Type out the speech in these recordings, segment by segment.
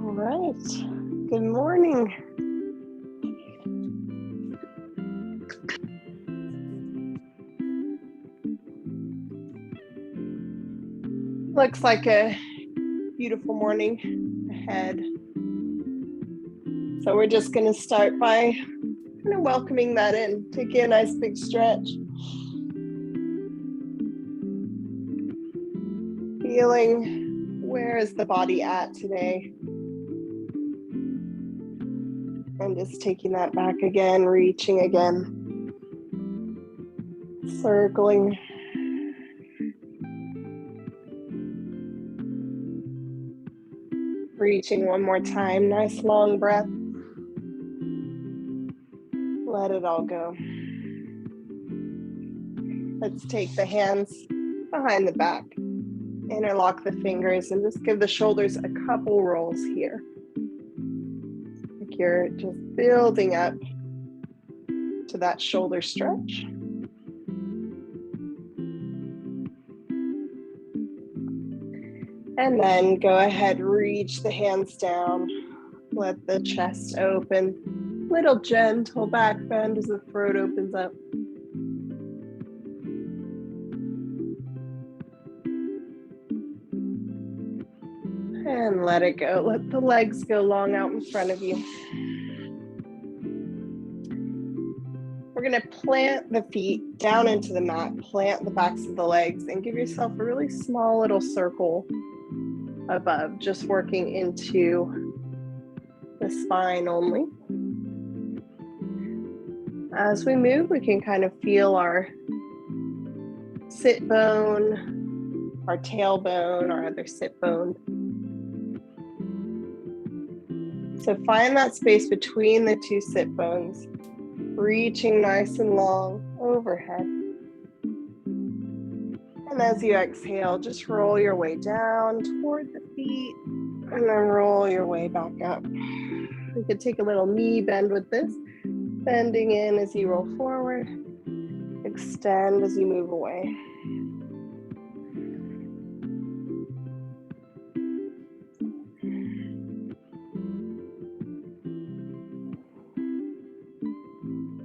All right, good morning. Looks like a beautiful morning ahead. So we're just going to start by kind of welcoming that in. Taking a nice big stretch. Feeling where is the body at today? And just taking that back again, reaching again. Circling. Reaching one more time. Nice long breath. Let it all go. Let's take the hands behind the back. Interlock the fingers and just give the shoulders a couple rolls here. Like you're just building up to that shoulder stretch. And then go ahead, reach the hands down. Let the chest open. Little gentle back bend as the throat opens up. And let it go. Let the legs go long out in front of you. We're going to plant the feet down into the mat, plant the backs of the legs, and give yourself a really small little circle above, just working into the spine only. As we move, we can kind of feel our sit bone, our tailbone, our other sit bone. So find that space between the two sit bones, reaching nice and long overhead. And as you exhale, just roll your way down toward the feet and then roll your way back up. You could take a little knee bend with this, bending in as you roll forward, extend as you move away.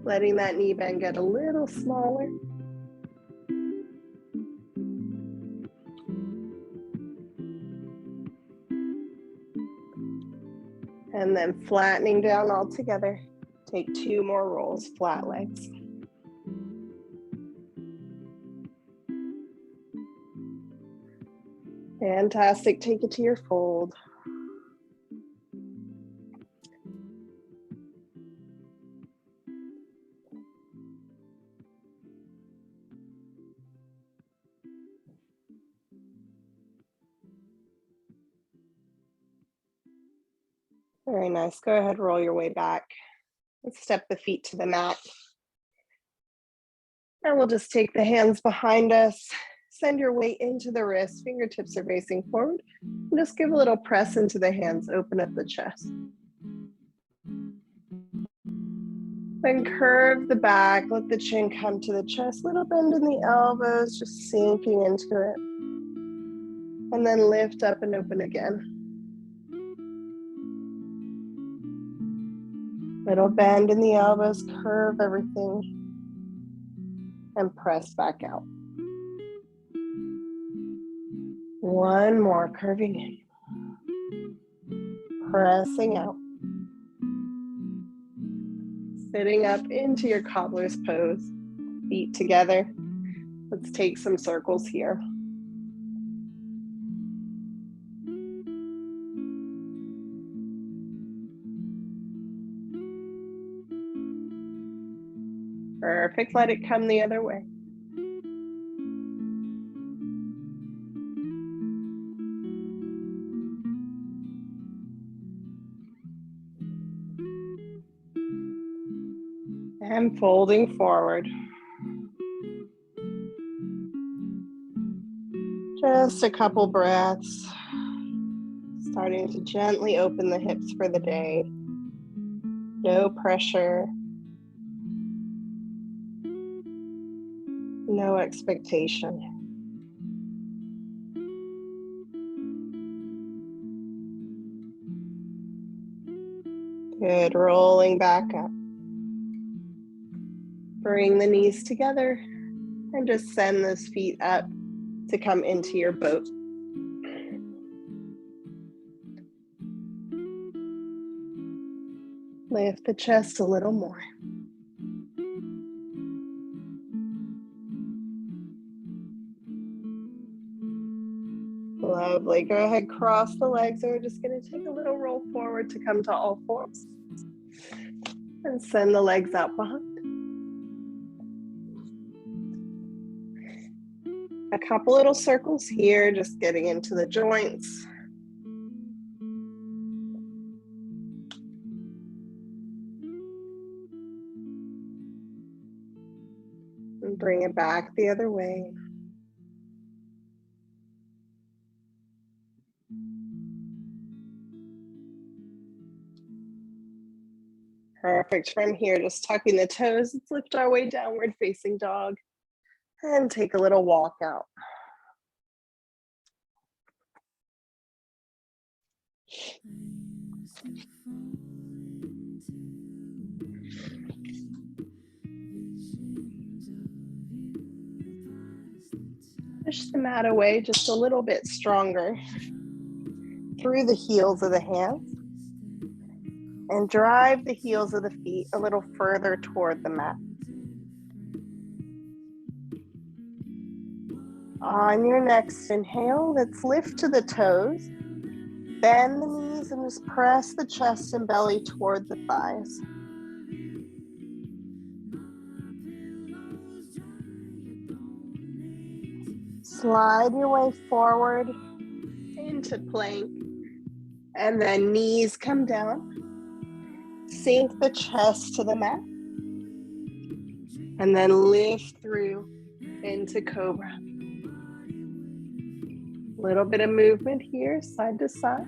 Letting that knee bend get a little smaller. And then flattening down all together. Take 2 more rolls, flat legs. Fantastic, take it to your fold. Very nice, go ahead, roll your way back. Let's step the feet to the mat. And we'll just take the hands behind us, send your weight into the wrists, fingertips are facing forward. And just give a little press into the hands, open up the chest. Then curve the back, let the chin come to the chest, little bend in the elbows, just sinking into it. And then lift up and open again. Little bend in the elbows, curve everything, and press back out. One more, curving in, pressing out. Sitting up into your cobbler's pose, feet together. Let's take some circles here. Perfect, let it come the other way. And folding forward. Just a couple breaths. Starting to gently open the hips for the day. No pressure. No expectation. Good, rolling back up. Bring the knees together and just send those feet up to come into your boat. Lift the chest a little more. Lovely, go ahead, cross the legs. We're just gonna take a little roll forward to come to all fours. And send the legs out behind. A couple little circles here, just getting into the joints. And bring it back the other way. Perfect, from here, just tucking the toes. Let's lift our way downward facing dog and take a little walk out. Push the mat away just a little bit stronger through the heels of the hands and drive the heels of the feet a little further toward the mat. On your next inhale, let's lift to the toes, bend the knees and just press the chest and belly toward the thighs. Slide your way forward into plank and then knees come down. Sink the chest to the mat. And then lift through into Cobra. Little bit of movement here, side to side.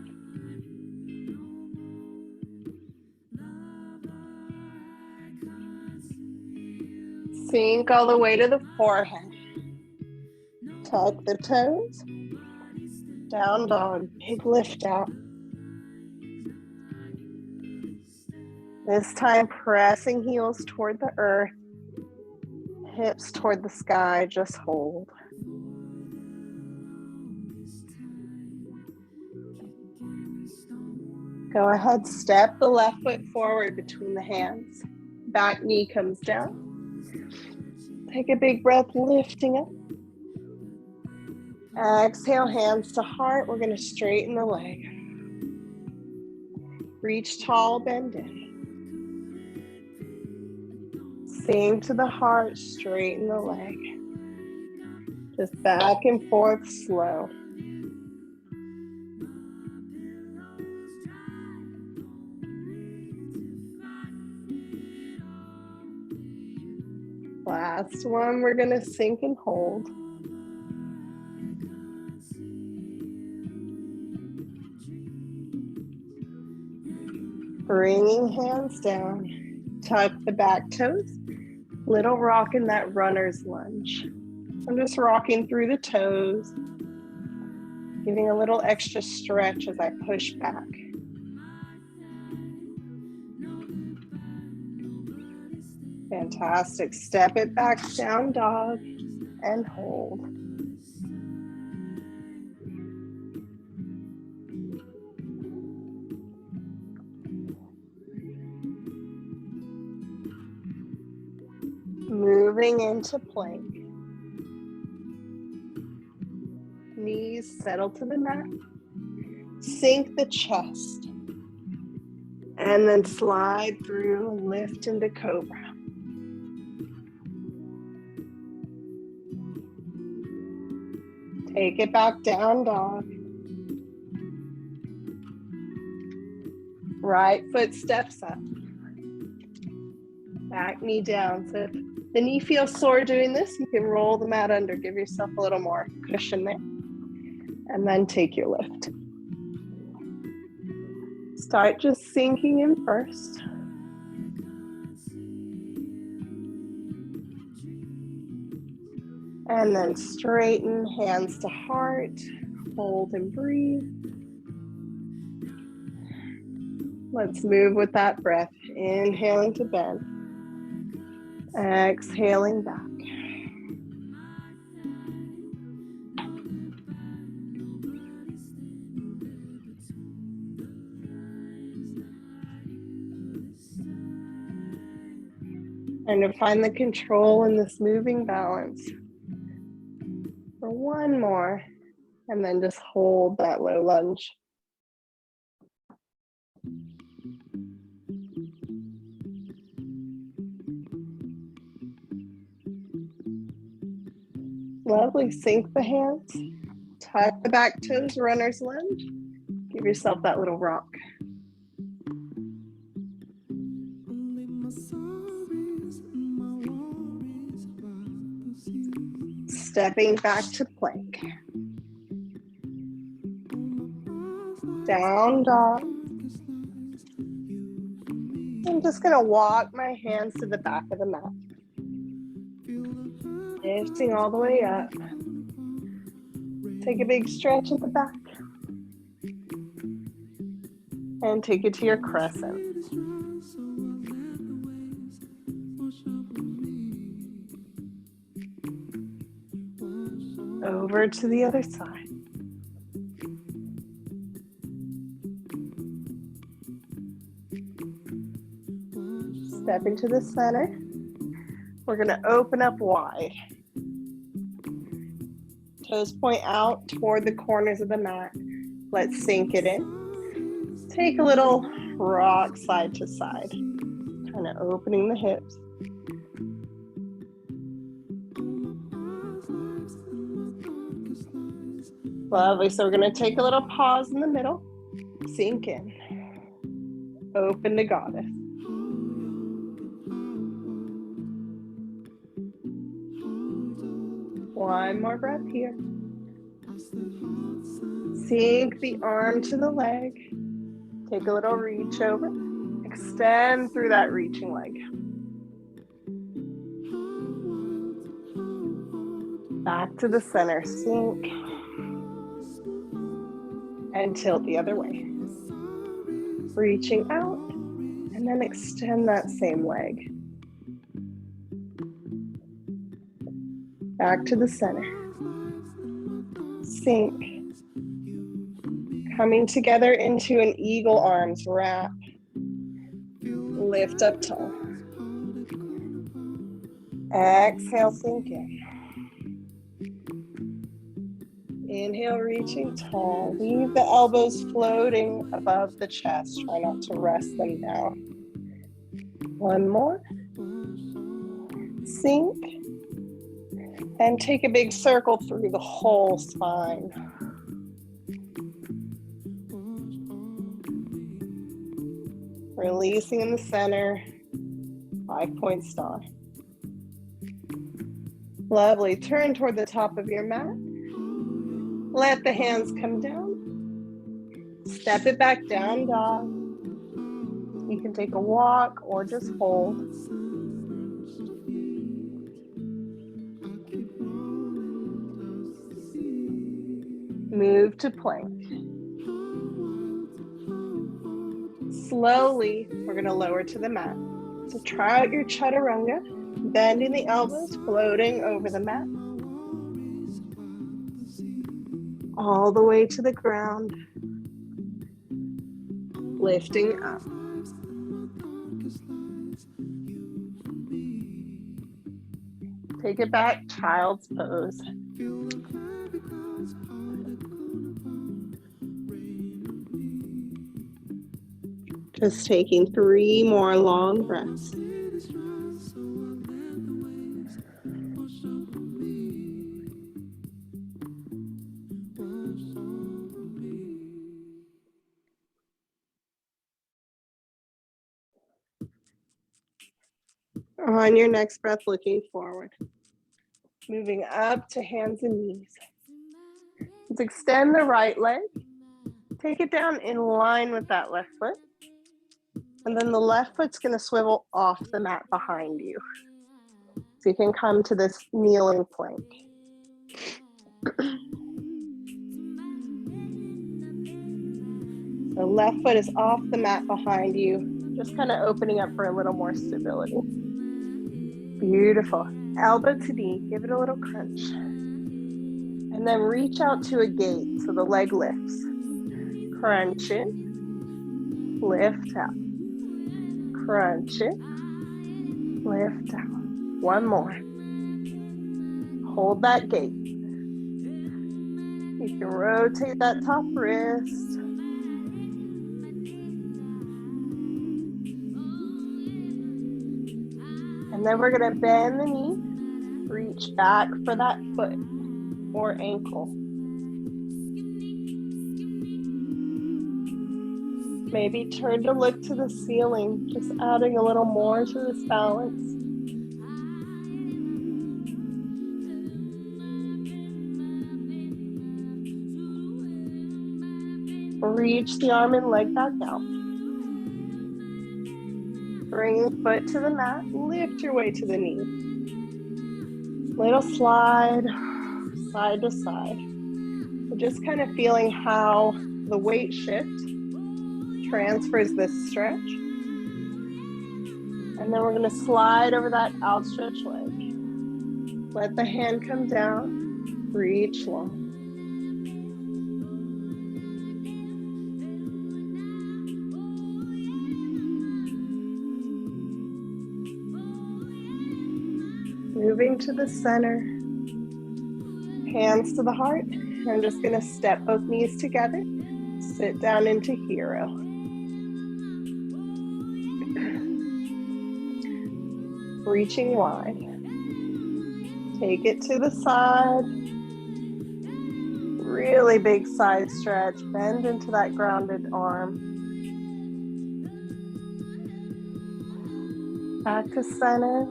Sink all the way to the forehead. Tuck the toes. Down dog, big lift out. This time pressing heels toward the earth. Hips toward the sky, just hold. Go ahead, step the left foot forward between the hands. Back knee comes down. Take a big breath, lifting up. Exhale, hands to heart. We're going to straighten the leg. Reach tall, bend in. Sink to the heart, straighten the leg. Just back and forth, slow. Last one, we're going to sink and hold. Bringing hands down, tuck the back toes. Little rock in that runner's lunge. I'm just rocking through the toes, giving a little extra stretch as I push back. Fantastic. Step it back, down dog, and hold. Moving into plank. Knees settle to the mat. Sink the chest. And then slide through and lift into Cobra. Take it back, down dog. Right foot steps up. Back knee down. So if the knee feels sore doing this, you can roll the mat under. Give yourself a little more cushion there. And then take your lift. Start just sinking in first. And then straighten, hands to heart. Hold and breathe. Let's move with that breath. Inhaling to bend. Exhaling back. And to find the control in this moving balance. For one more, and then just hold that low lunge. Lovely, sink the hands, tuck the back toes, runner's lunge. Give yourself that little rock. Stepping back to plank. Down dog. I'm just gonna walk my hands to the back of the mat. Lifting all the way up. Take a big stretch at the back. And take it to your crescent. Over to the other side. Step into the center. We're going to open up wide. Toes point out toward the corners of the mat. Let's sink it in. Take a little rock side to side. Kind of opening the hips. Lovely. So we're going to take a little pause in the middle. Sink in. Open to goddess. One more breath here. Sink the arm to the leg. Take a little reach over. Extend through that reaching leg. Back to the center. Sink. And tilt the other way. Reaching out. And then extend that same leg. Back to the center. Sink. Coming together into an eagle arms wrap. Lift up tall. Exhale, sink in. Inhale, reaching tall. Leave the elbows floating above the chest. Try not to rest them down. One more. Sink. And take a big circle through the whole spine. Releasing in the center. 5-point star. Lovely. Turn toward the top of your mat. Let the hands come down. Step it back down, dog. You can take a walk or just hold. Move to plank. Slowly, we're going to lower to the mat. So try out your chaturanga, bending the elbows, floating over the mat. All the way to the ground. Lifting up. Take it back, child's pose. Just taking 3 more long breaths. On your next breath, looking forward. Moving up to hands and knees. Let's extend the right leg. Take it down in line with that left foot. And then the left foot's going to swivel off the mat behind you. So you can come to this kneeling plank. The left foot is off the mat behind you, just kind of opening up for a little more stability. Beautiful. Elbow to knee, give it a little crunch. And then reach out to a gate so the leg lifts. Crunch it, lift out. Crunch it, lift out. One more. Hold that gate. You can rotate that top wrist. And then we're going to bend the knee, reach back for that foot or ankle. Maybe turn to look to the ceiling, just adding a little more to this balance. Reach the arm and leg back out. Bring foot to the mat, lift your way to the knee. Little slide, side to side. So just kind of feeling how the weight shift transfers this stretch. And then we're going to slide over that outstretched leg. Let the hand come down, reach long. Moving to the center, hands to the heart. I'm just going to step both knees together, sit down into hero. Reaching wide. Take it to the side. Really big side stretch. Bend into that grounded arm. Back to center.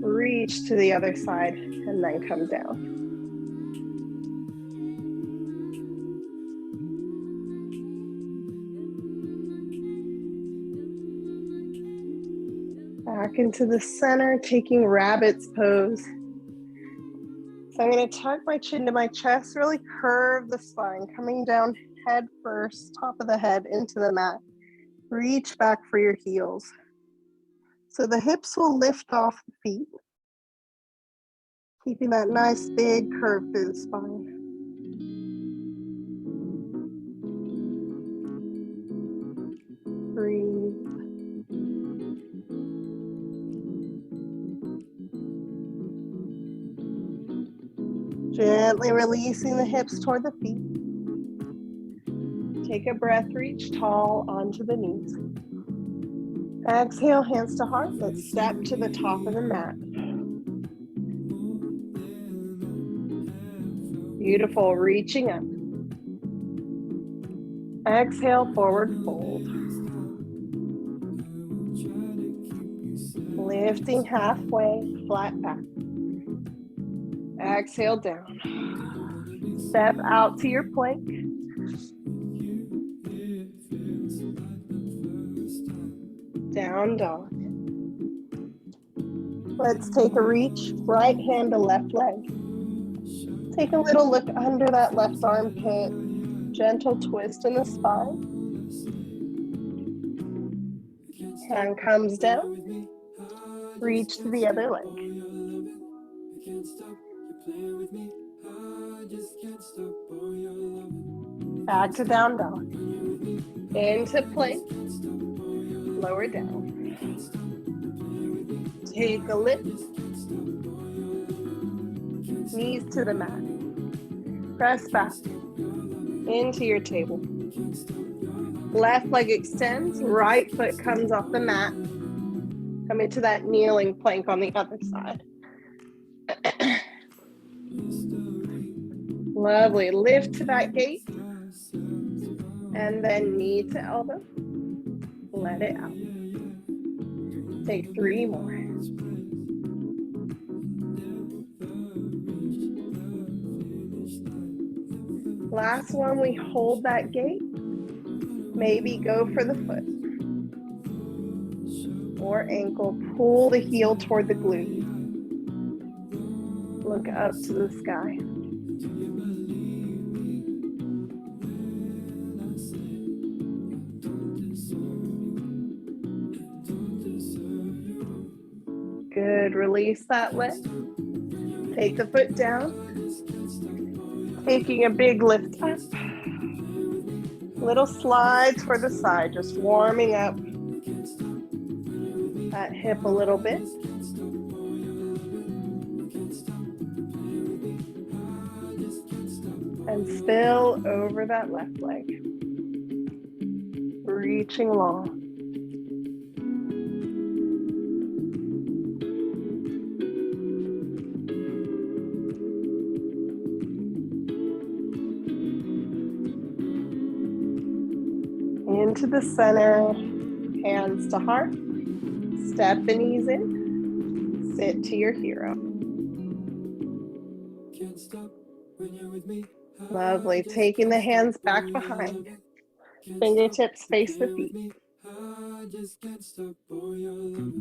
Reach to the other side. and then come down. Back into the center, taking rabbit's pose. So I'm going to tuck my chin to my chest, really curve the spine, coming down head first, top of the head into the mat. Reach back for your heels. So the hips will lift off the feet, keeping that nice big curve through the spine. Breathe. Gently releasing the hips toward the feet. Take a breath, reach tall onto the knees. Exhale, hands to heart. Let's step to the top of the mat. Beautiful, reaching up. Exhale, forward fold. Lifting halfway, flat back. Exhale down. Step out to your plank. Down dog. Let's take a reach, right hand to left leg. Take a little look under that left armpit. Gentle twist in the spine. Hand comes down. Reach to the other leg. Back to down dog. Into plank. Lower down. Take a lift. Knees to the mat. Press back into your table. Left leg extends, right foot comes off the mat. Come into that kneeling plank on the other side. Lovely. Lift to that gate. And then knee to elbow. Let it out. Take 3 more. Last one, we hold that gate. Maybe go for the foot or ankle. Pull the heel toward the glute. Look up to the sky. Good, release that lift. Take the foot down. Taking a big lift up. Little slides for the side, just warming up that hip a little bit. And spill over that left leg. Reaching long. Into the center, hands to heart. Step the knees in. Sit to your hero. Lovely. Taking the hands back behind. Fingertips face the feet.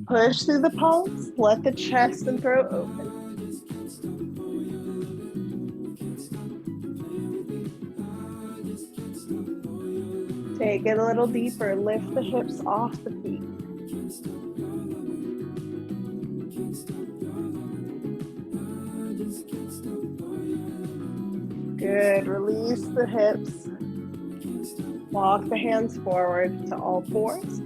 Push through the palms. Let the chest and throat open. Take it a little deeper. Lift the hips off the feet. Good. Release the hips. Walk the hands forward to all fours.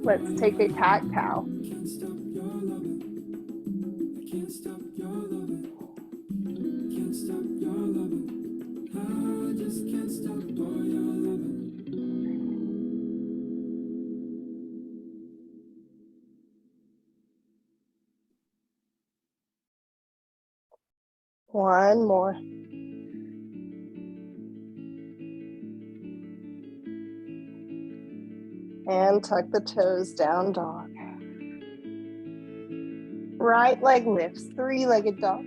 Let's take a cat-cow. One more. And tuck the toes, down dog. Right leg lifts, three-legged dog.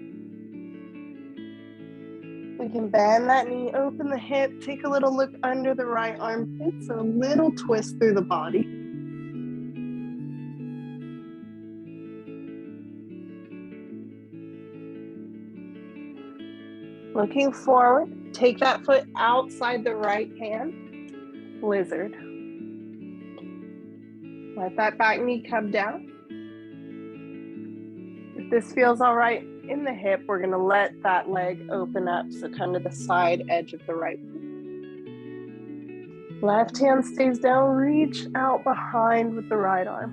We can bend that knee, open the hip, take a little look under the right armpit, so a little twist through the body. Looking forward, take that foot outside the right hand, lizard. Let that back knee come down. If this feels all right in the hip, we're gonna let that leg open up, so kind of the side edge of the right foot. Left hand stays down, reach out behind with the right arm.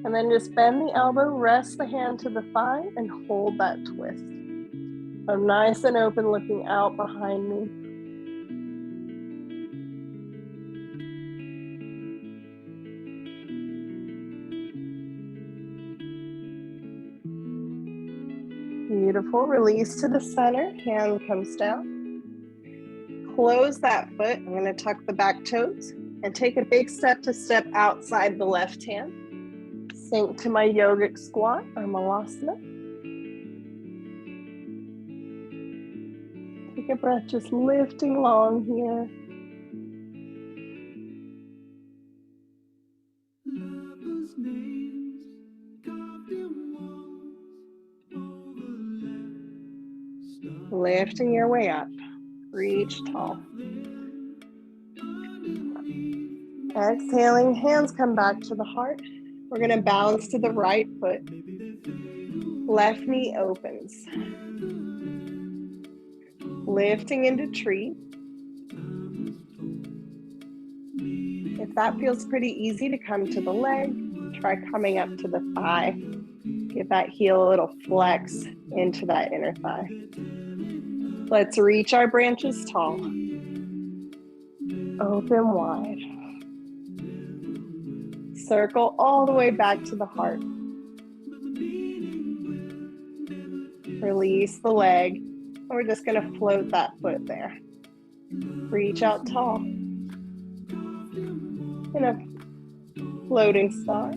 And then just bend the elbow, rest the hand to the thigh, and hold that twist. I'm nice and open, looking out behind me. Beautiful. Release to the center, hand comes down. Close that foot. I'm going to tuck the back toes and take a big step to step outside the left hand. Sink to my yogic squat or malasana. Take a breath, just lifting long here. Lifting your way up. Reach tall. Exhaling, hands come back to the heart. We're going to balance to the right foot. Left knee opens. Lifting into tree. If that feels pretty easy to come to the leg, try coming up to the thigh. Give that heel a little flex into that inner thigh. Let's reach our branches tall. Open wide. Circle all the way back to the heart. Release the leg. And we're just going to float that foot there. Reach out tall. In a floating star.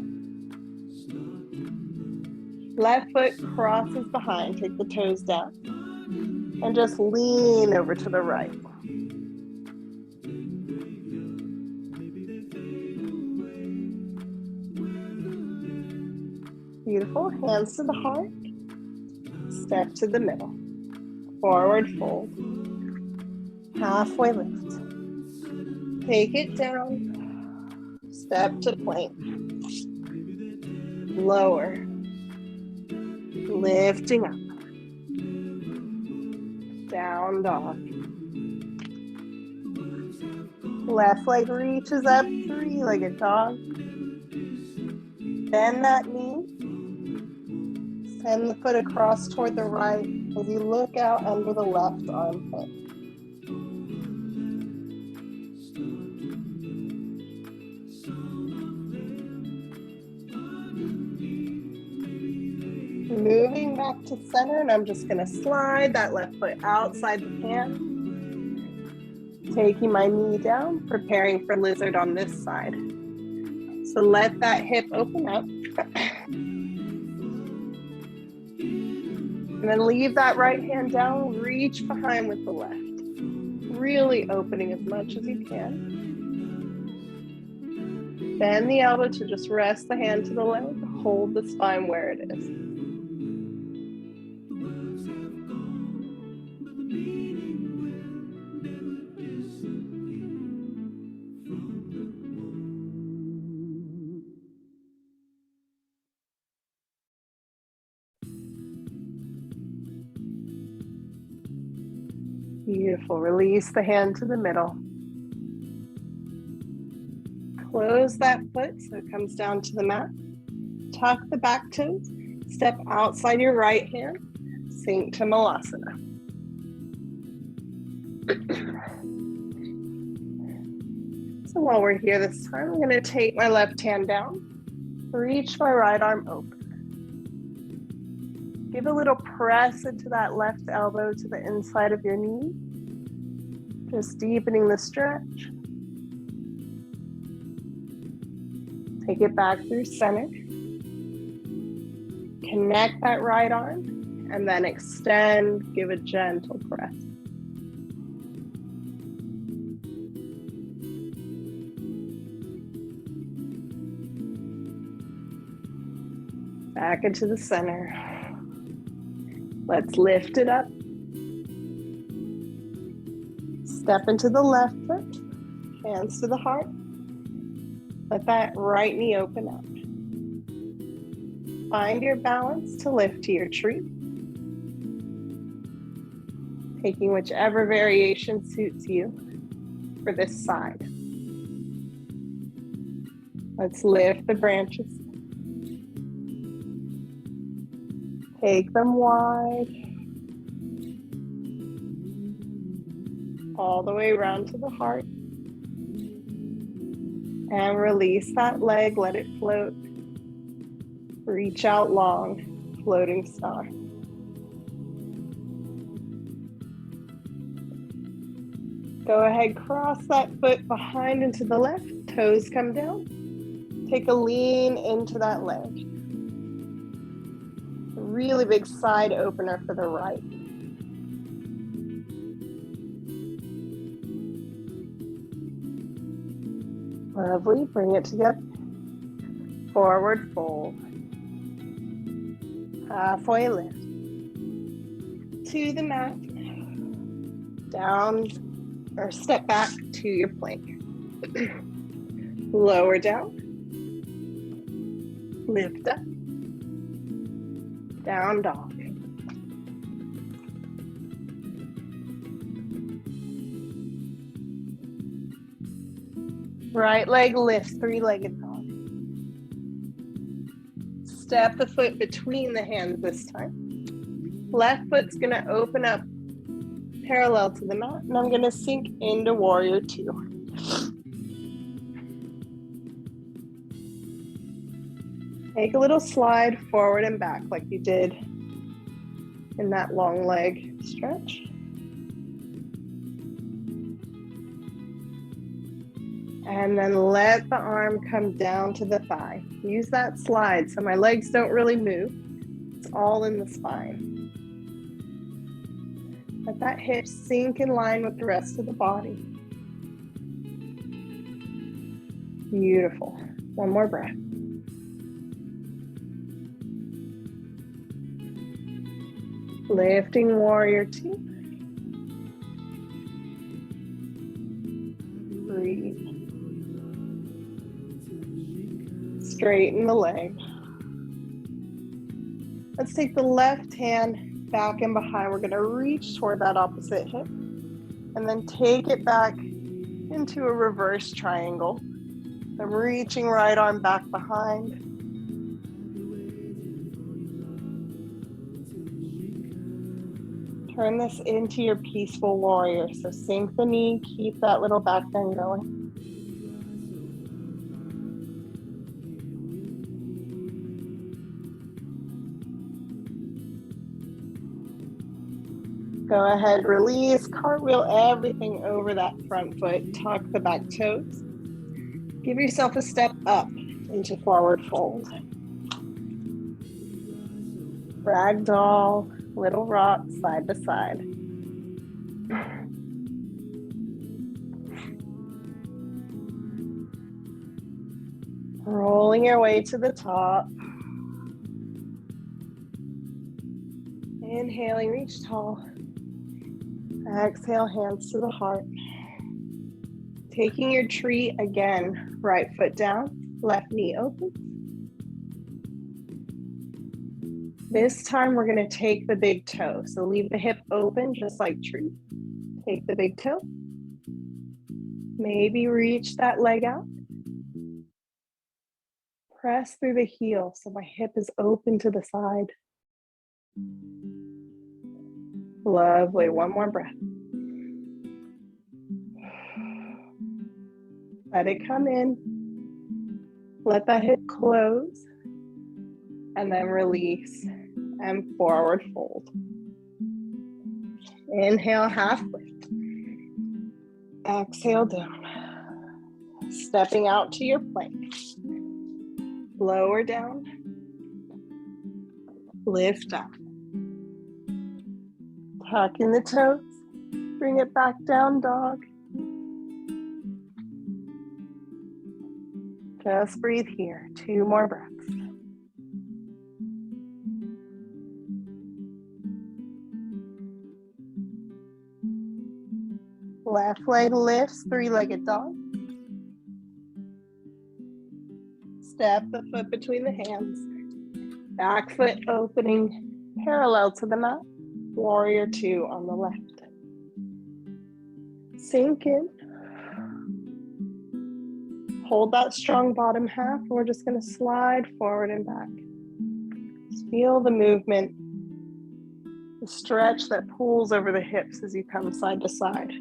Left foot crosses behind. Take the toes down. And just lean over to the right. Beautiful. Hands to the heart. Step to the middle. Forward fold. Halfway lift. Take it down. Step to plank. Lower. Lifting up. Down dog. Left leg reaches up, three-legged dog. Bend that knee. Send the foot across toward the right as you look out under the left armpit. Moving back to center, and I'm just going to slide that left foot outside the hand. Taking my knee down, preparing for lizard on this side. So let that hip open up. And then leave that right hand down, reach behind with the left. Really opening as much as you can. Bend the elbow to just rest the hand to the leg, hold the spine where it is. Beautiful. Release the hand to the middle. Close that foot so it comes down to the mat. Tuck the back toes. Step outside your right hand. Sink to malasana. So while we're here this time, I'm going to take my left hand down. Reach my right arm open. Give a little press into that left elbow to the inside of your knee. Just deepening the stretch. Take it back through center. Connect that right arm and then extend, give a gentle press. Back into the center. Let's lift it up. Step into the left foot, hands to the heart. Let that right knee open up. Find your balance to lift to your tree. Taking whichever variation suits you for this side. Let's lift the branches. Take them wide. All the way around to the heart. And release that leg, let it float. Reach out long, floating star. Go ahead, cross that foot behind into the left, toes come down. Take a lean into that leg. A really big side opener for the right. Lovely, bring it together. Forward fold. Halfway lift. To the mat. Down or step back to your plank. Lower down. Lift up. Down dog. Right leg lifts, three-legged dog. Step the foot between the hands this time. Left foot's gonna open up parallel to the mat, and I'm gonna sink into warrior two. Take a little slide forward and back like you did in that long leg stretch. And then let the arm come down to the thigh. Use that slide so my legs don't really move. It's all in the spine. Let that hip sink in line with the rest of the body. Beautiful. One more breath. Lifting warrior two. Breathe. Straighten the leg. Let's take the left hand back and behind. We're going to reach toward that opposite hip and then take it back into a reverse triangle. I'm reaching right arm back behind. Turn this into your peaceful warrior. So sink the knee, keep that little back bend going. Go ahead, release, cartwheel everything over that front foot, tuck the back toes. Give yourself a step up into forward fold. Ragdoll, little rock, side to side. Rolling your way to the top. Inhaling, reach tall. Exhale, hands to the heart. Taking your tree again, right foot down, left knee open. This time we're going to take the big toe. So leave the hip open just like tree. Take the big toe. Maybe reach that leg out. Press through the heel so my hip is open to the side. Lovely, one more breath. Let it come in. Let that hip close. And then release and forward fold. Inhale, half lift. Exhale down. Stepping out to your plank. Lower down. Lift up. Tuck in the toes. Bring it back down, dog. Just breathe here. 2 more breaths. Left leg lifts, 3-legged dog. Step the foot between the hands. Back foot opening parallel to the mat. Warrior 2 on the left. Sink in. Hold that strong bottom half. We're just going to slide forward and back. Just feel the movement, the stretch that pulls over the hips as you come side to side.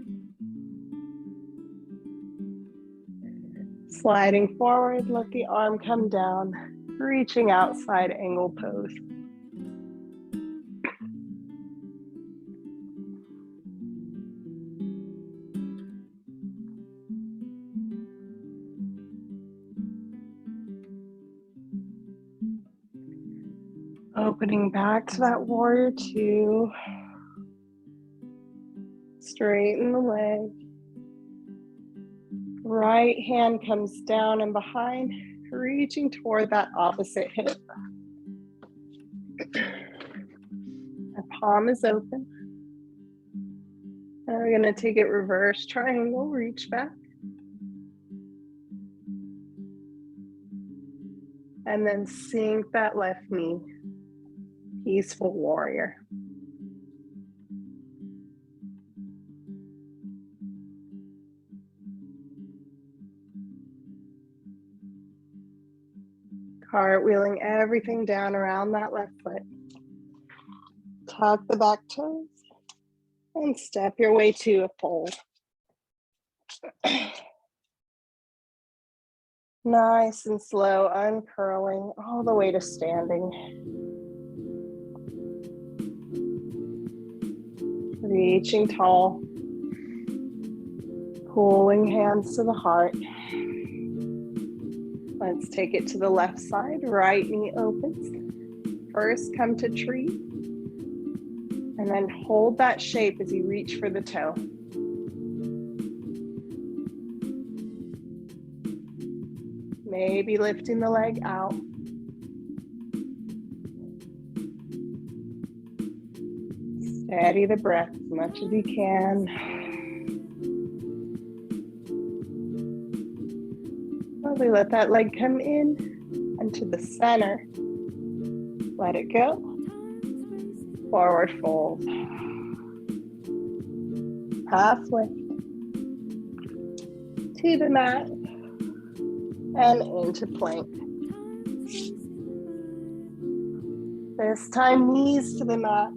Sliding forward, let the arm come down, reaching outside angle pose. Opening back to that warrior 2. Straighten the leg. Right hand comes down and behind, reaching toward that opposite hip. Our palm is open. And we're going to take it reverse triangle, reach back. And then sink that left knee. Peaceful warrior. Cartwheeling everything down around that left foot. Tuck the back toes and step your way to a fold. Nice and slow, uncurling all the way to standing. Reaching tall. Pulling hands to the heart. Let's take it to the left side. Right knee opens. First, come to tree. And then hold that shape as you reach for the toe. Maybe lifting the leg out. Steady the breath as much as you can. Slowly let that leg come in and to the center. Let it go. Forward fold. Half lift. To the mat. And into plank. This time, knees to the mat.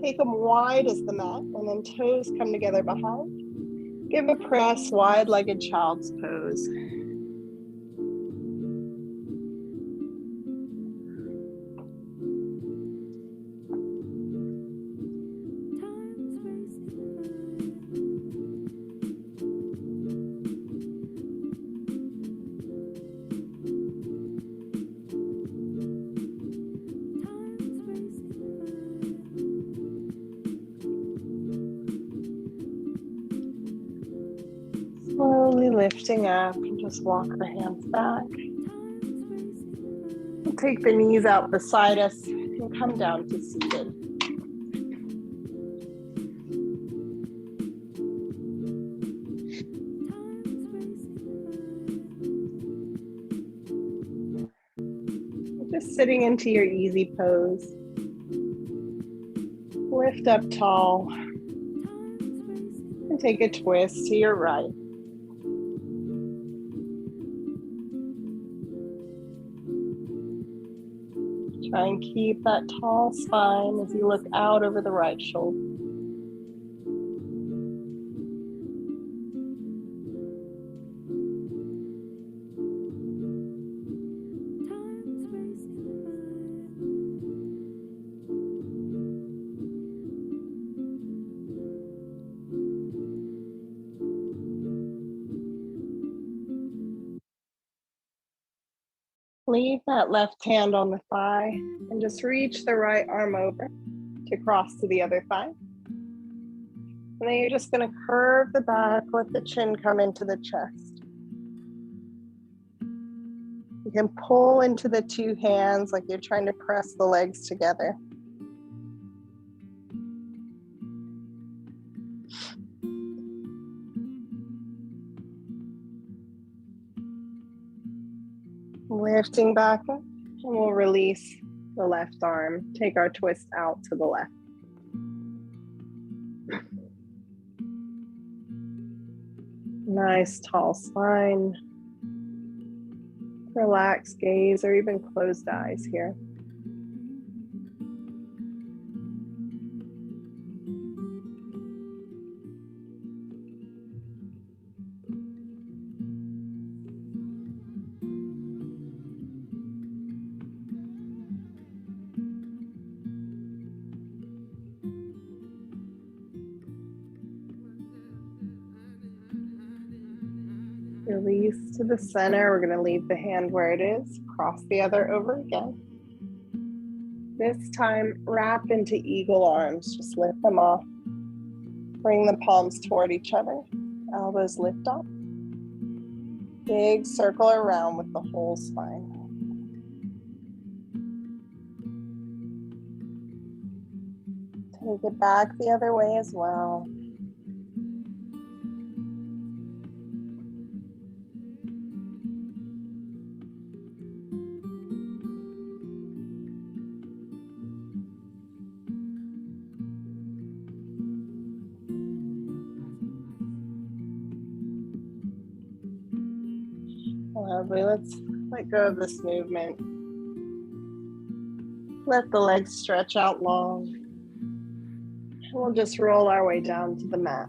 Take them wide as the mat, and then toes come together behind. Give a press, wide-legged child's pose. Slowly lifting up and just walk the hands back. We'll take the knees out beside us and come down to seated. Just sitting into your easy pose. Lift up tall and take a twist to your right. Try and keep that tall spine as you look out over the right shoulder. Leave that left hand on the thigh and just reach the right arm over to cross to the other thigh. And then you're just going to curve the back, let the chin come into the chest. You can pull into the two hands like you're trying to press the legs together. Lifting back up, and we'll release the left arm. Take our twist out to the left. Nice tall spine. Relaxed gaze or even closed eyes here. Release to the center. We're going to leave the hand where it is. Cross the other over again. This time, wrap into eagle arms. Just lift them off. Bring the palms toward each other. Elbows lift up. Big circle around with the whole spine. Take it back the other way as well. Lovely. Let's let go of this movement. Let the legs stretch out long. And we'll just roll our way down to the mat.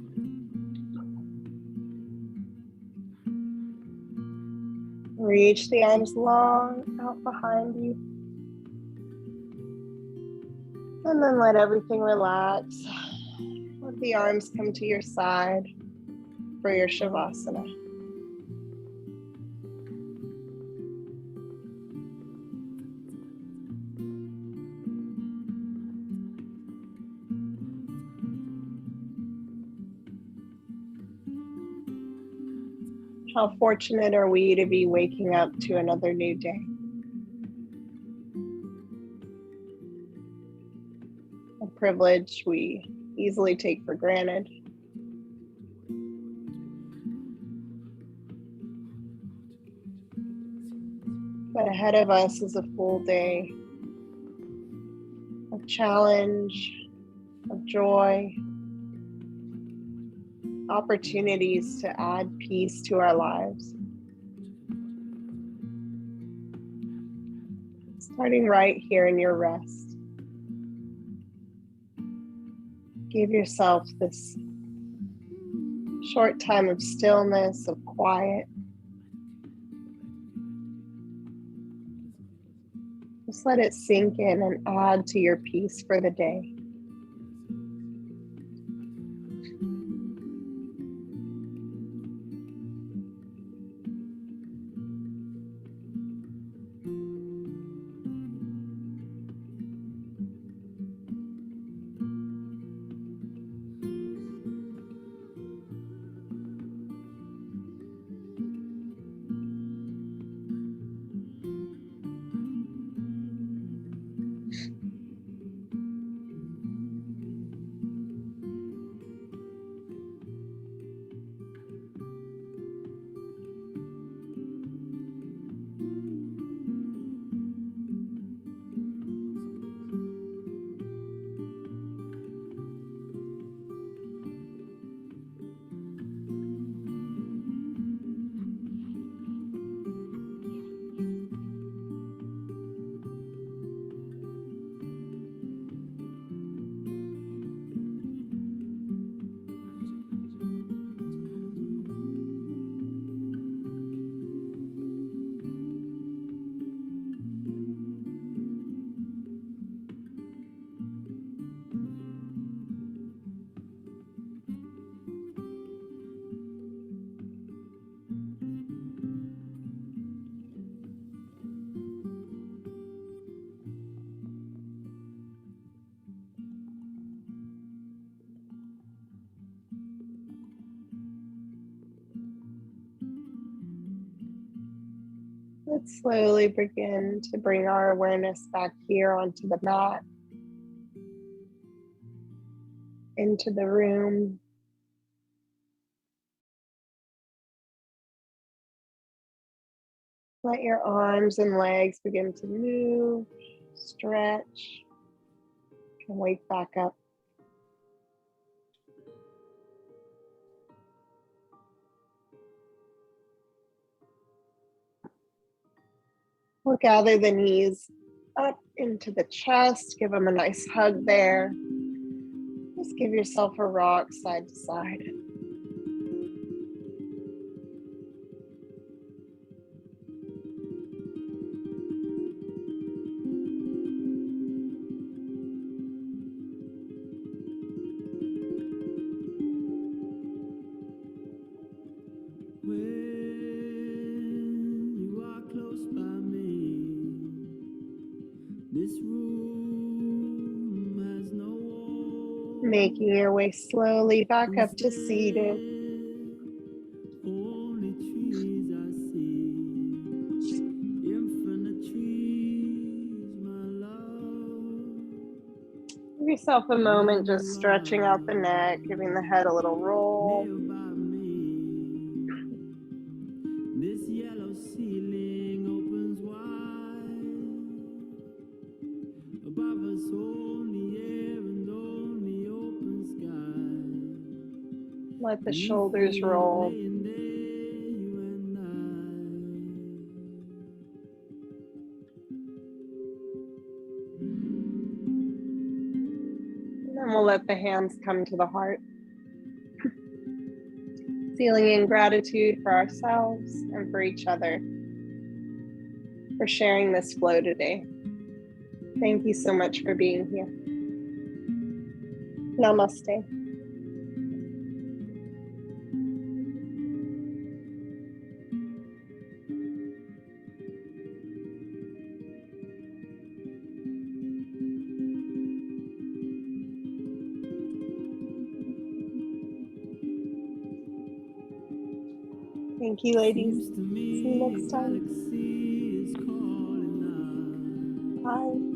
Reach the arms long out behind you. And then let everything relax. Let the arms come to your side for your Shavasana. How fortunate are we to be waking up to another new day? A privilege we easily take for granted. But ahead of us is a full day of challenge, of joy, opportunities to add peace to our lives. Starting right here in your rest. Give yourself this short time of stillness, of quiet. Just let it sink in and add to your peace for the day. Let's slowly begin to bring our awareness back here onto the mat, into the room. Let your arms and legs begin to move, stretch, and wake back up. We'll gather the knees up into the chest, give them a nice hug there. Just give yourself a rock side to side. Making your way slowly back up to seated. Give yourself a moment just stretching out the neck, giving the head a little roll. This yellow ceiling opens wide. Above us only air and only open sky. Let the shoulders roll. And then we'll let the hands come to the heart. Feeling in gratitude for ourselves and for each other, for sharing this flow today. Thank you so much for being here. Namaste. Thank you, ladies. See you next time. Bye.